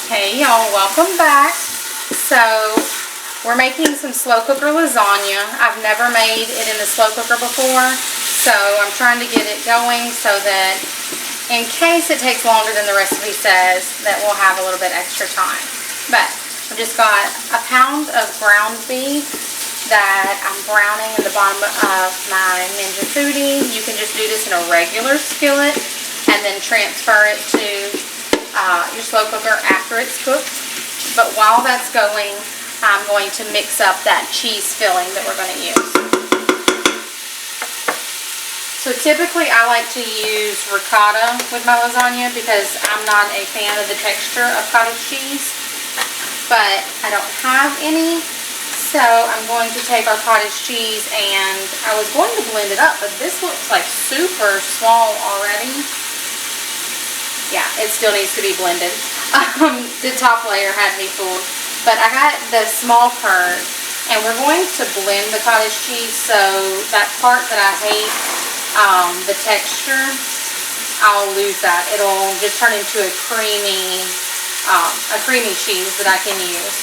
Hey y'all, welcome back. So we're making some slow cooker lasagna. I've never made it in the slow cooker before, so I'm trying to get it going so that in case it takes longer than the recipe says, that we'll have a little bit extra time. But I've just got a pound of ground beef that I'm browning in the bottom of my Ninja Foodie. You can just do this in a regular skillet and then transfer it to your slow cooker after it's cooked. But while that's going, I'm going to mix up that cheese filling that we're going to use. So typically I like to use ricotta with my lasagna because I'm not a fan of the texture of cottage cheese, but I don't have any, so I'm going to take our cottage cheese and I was going to blend it up, but this looks like super small already. Yeah, it still needs to be blended. The top layer had me fooled. But I got the small part, and we're going to blend the cottage cheese, so that part that I hate, the texture, I'll lose that. It'll just turn into a creamy cheese that I can use.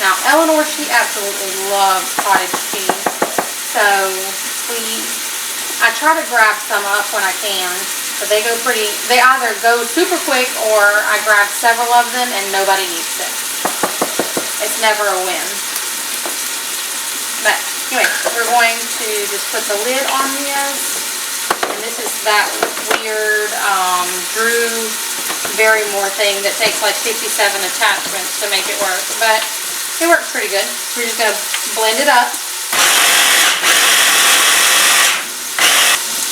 Now, Eleanor, she absolutely loves cottage cheese, so I try to grab some up when I can. But they either go super quick or I grab several of them and nobody eats it. It's never a win. But anyway, we're going to just put the lid on this. And this is that weird Drew Barrymore thing that takes like 57 attachments to make it work. But it works pretty good. We're just going to blend it up.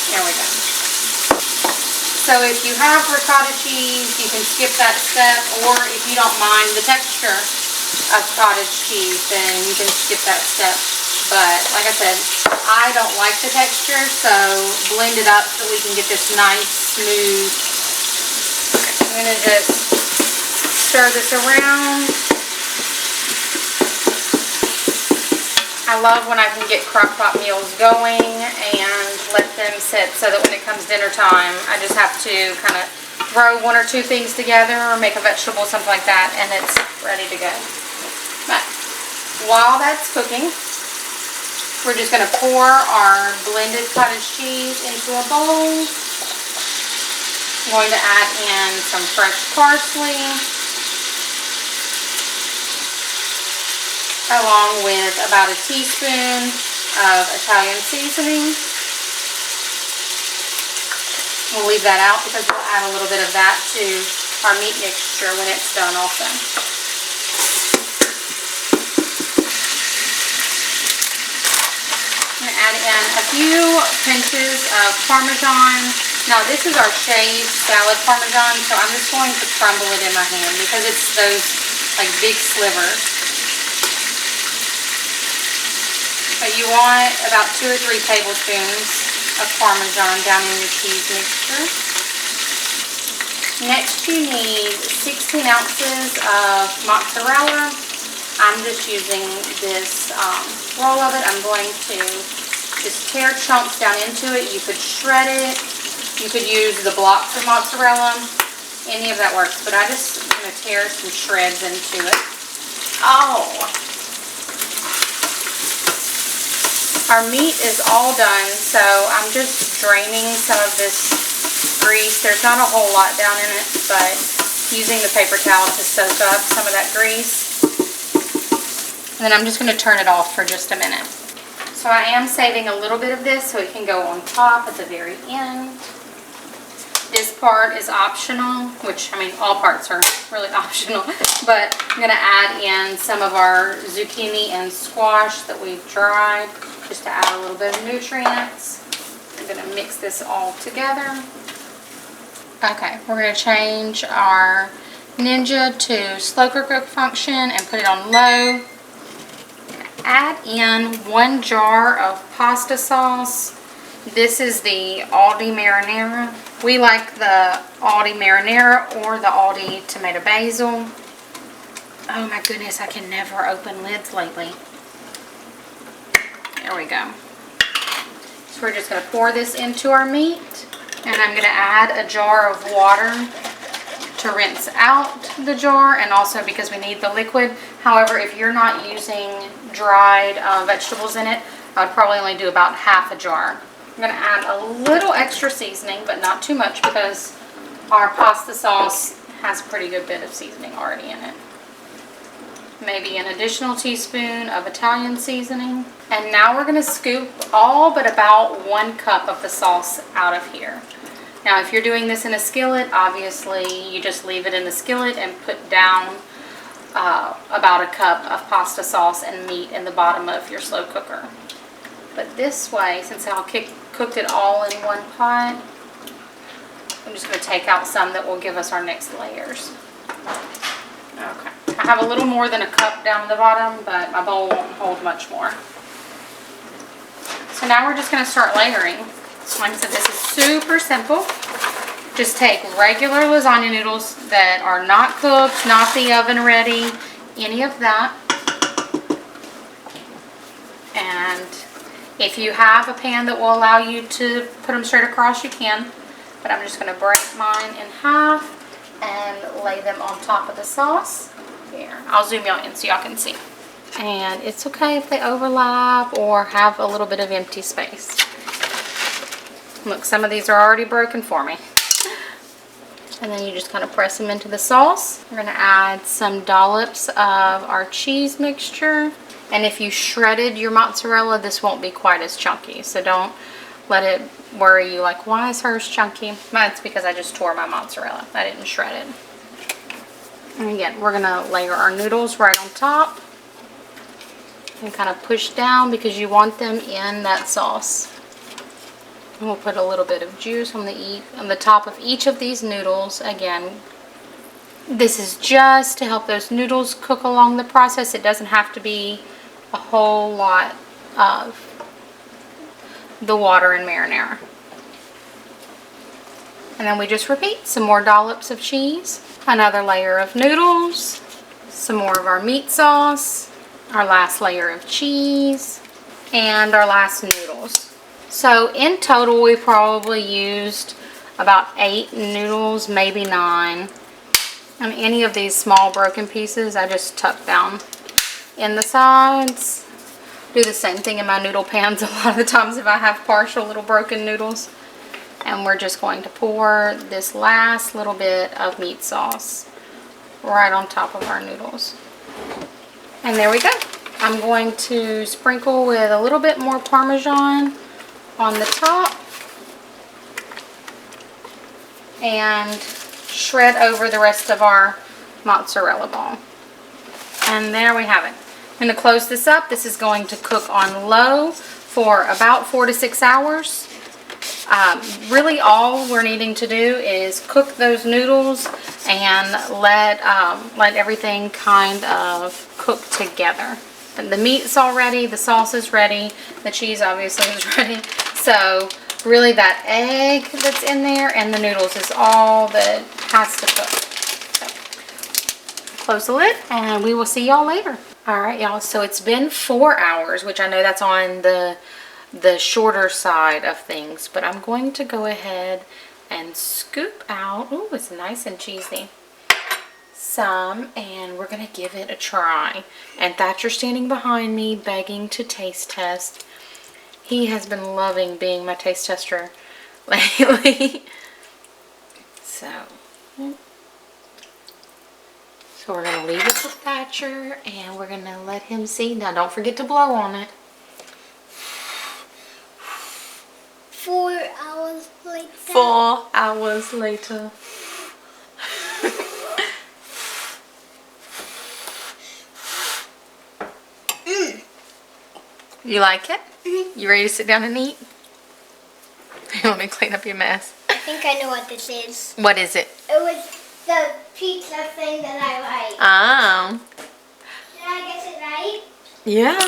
There we go. So if you have ricotta cheese, you can skip that step, or if you don't mind the texture of cottage cheese, then you can skip that step. But like I said, I don't like the texture, so blend it up so we can get this nice, smooth. I'm going to just stir this around. I love when I can get crock-pot meals going and let them sit so that when it comes dinner time, I just have to kind of throw one or two things together or make a vegetable, something like that, and it's ready to go. But while that's cooking, we're just going to pour our blended cottage cheese into a bowl. I'm going to add in some fresh parsley, along with about a teaspoon of Italian seasoning. We'll leave that out because we'll add a little bit of that to our meat mixture when it's done also. I'm going to add in a few pinches of Parmesan. Now this is our shaved salad Parmesan, so I'm just going to crumble it in my hand because it's those like big slivers. But you want about 2 or 3 tablespoons of Parmesan down in your cheese mixture. Next you need 16 ounces of mozzarella. I'm just using this roll of it. I'm going to just tear chunks down into it. You could shred it. You could use the blocks of mozzarella. Any of that works. But I just am going to tear some shreds into it. Oh! Our meat is all done, so I'm just draining some of this grease. There's not a whole lot down in it, but using the paper towel to soak up some of that grease. And then I'm just going to turn it off for just a minute. So I am saving a little bit of this so it can go on top at the very end. This part is optional, which, I mean, all parts are really optional, but I'm going to add in some of our zucchini and squash that we've dried, just to add a little bit of nutrients. I'm going to mix this all together. Okay, we're going to change our Ninja to slow cooker function and put it on low. Add in 1 jar of pasta sauce. This is the Aldi marinara. We like the Aldi marinara or the Aldi tomato basil. Oh my goodness, I can never open lids lately. There we go. So we're just going to pour this into our meat, and I'm going to add a jar of water to rinse out the jar, and also because we need the liquid. However, if you're not using dried vegetables in it, I would probably only do about half a jar. I'm going to add a little extra seasoning, but not too much, because our pasta sauce has a pretty good bit of seasoning already in it. Maybe an additional teaspoon of Italian seasoning. And now we're going to scoop all but about 1 cup of the sauce out of here. Now, if you're doing this in a skillet, obviously you just leave it in the skillet and put down about a cup of pasta sauce and meat in the bottom of your slow cooker. But this way, since I'll cooked it all in one pot, I'm just going to take out some that will give us our next layers. Okay. I have a little more than a cup down the bottom, but my bowl won't hold much more. So now we're just going to start layering. Like I said, this is super simple. Just take regular lasagna noodles that are not cooked, not the oven ready, any of that. And if you have a pan that will allow you to put them straight across, you can. But I'm just going to break mine in half and lay them on top of the sauce. Here, I'll zoom y'all in so y'all can see. And it's okay if they overlap or have a little bit of empty space. Look, some of these are already broken for me. And then you just kind of press them into the sauce. We're going to add some dollops of our cheese mixture. And if you shredded your mozzarella, this won't be quite as chunky. So don't let it worry you like, why is hers chunky? Mine's because I just tore my mozzarella. I didn't shred it. And again, we're going to layer our noodles right on top. And kind of push down because you want them in that sauce. And we'll put a little bit of juice on the top of each of these noodles. Again, this is just to help those noodles cook along the process. It doesn't have to be a whole lot of the water and marinara. And then we just repeat. Some more dollops of cheese, another layer of noodles, some more of our meat sauce, our last layer of cheese, and our last noodles. So in total, we probably used about 8 noodles, maybe 9. And any of these small broken pieces, I just tuck down in the sides. Do the same thing in my noodle pans a lot of the times if I have partial little broken noodles. And we're just going to pour this last little bit of meat sauce right on top of our noodles. And there we go. I'm going to sprinkle with a little bit more Parmesan on the top and shred over the rest of our mozzarella ball. And there we have it. I'm going to close this up. This is going to cook on low for about 4 to 6 hours. Really all we're needing to do is cook those noodles and let everything kind of cook together. And the meat's all ready, the sauce is ready, the cheese obviously is ready. So really that egg that's in there and the noodles is all that has to cook. So, close the lid and we will see y'all later. Alright y'all, so it's been 4 hours, which I know that's on the shorter side of things, but I'm going to go ahead and scoop out, ooh, it's nice and cheesy, some, and we're going to give it a try. And Thatcher's standing behind me begging to taste test. He has been loving being my taste tester lately. So we're going to leave it to Thatcher and we're going to let him see. Now don't forget to blow on it. 4 hours later. 4 hours later. You like it? You ready to sit down and eat? Let me clean up your mess. I think I know what this is. What is it? It was the pizza thing that I like. Oh. Did I get it right? Yeah.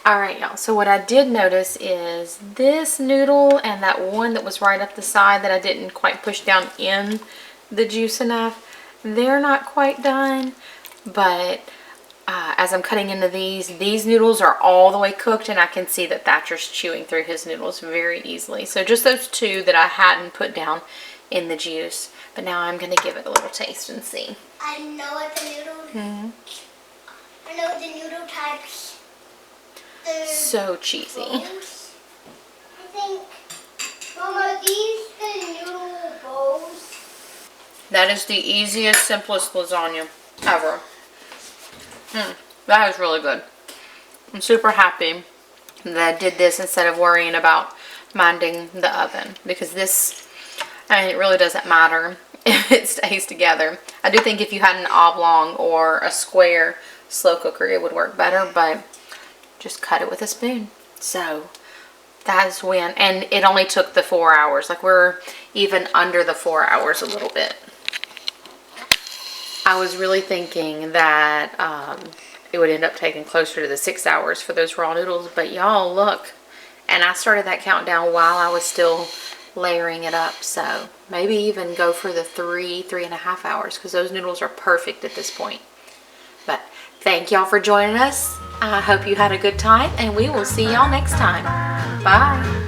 Alright, y'all. So what I did notice is this noodle and that one that was right up the side that I didn't quite push down in the juice enough, they're not quite done. But as I'm cutting into these noodles are all the way cooked, and I can see that Thatcher's chewing through his noodles very easily. So just those two that I hadn't put down in the juice. But now I'm going to give it a little taste and see. I know what the noodles. I know the noodle types. So cheesy. Bowls. I think, Mom, are these the noodle bowls? That is the easiest, simplest lasagna ever. That is really good. I'm super happy that I did this instead of worrying about minding the oven, because this, I mean, it really doesn't matter if it stays together. I do think if you had an oblong or a square slow cooker, it would work better, but just cut it with a spoon. So that's when, and it only took the 4 hours. Like, we're even under the 4 hours a little bit. I was really thinking that it would end up taking closer to the 6 hours for those raw noodles, but y'all look, and I started that countdown while I was still layering it up, so maybe even go for the 3.5 hours, because those noodles are perfect at this point. But thank y'all for joining us. I hope you had a good time, and we will see y'all next time. Bye.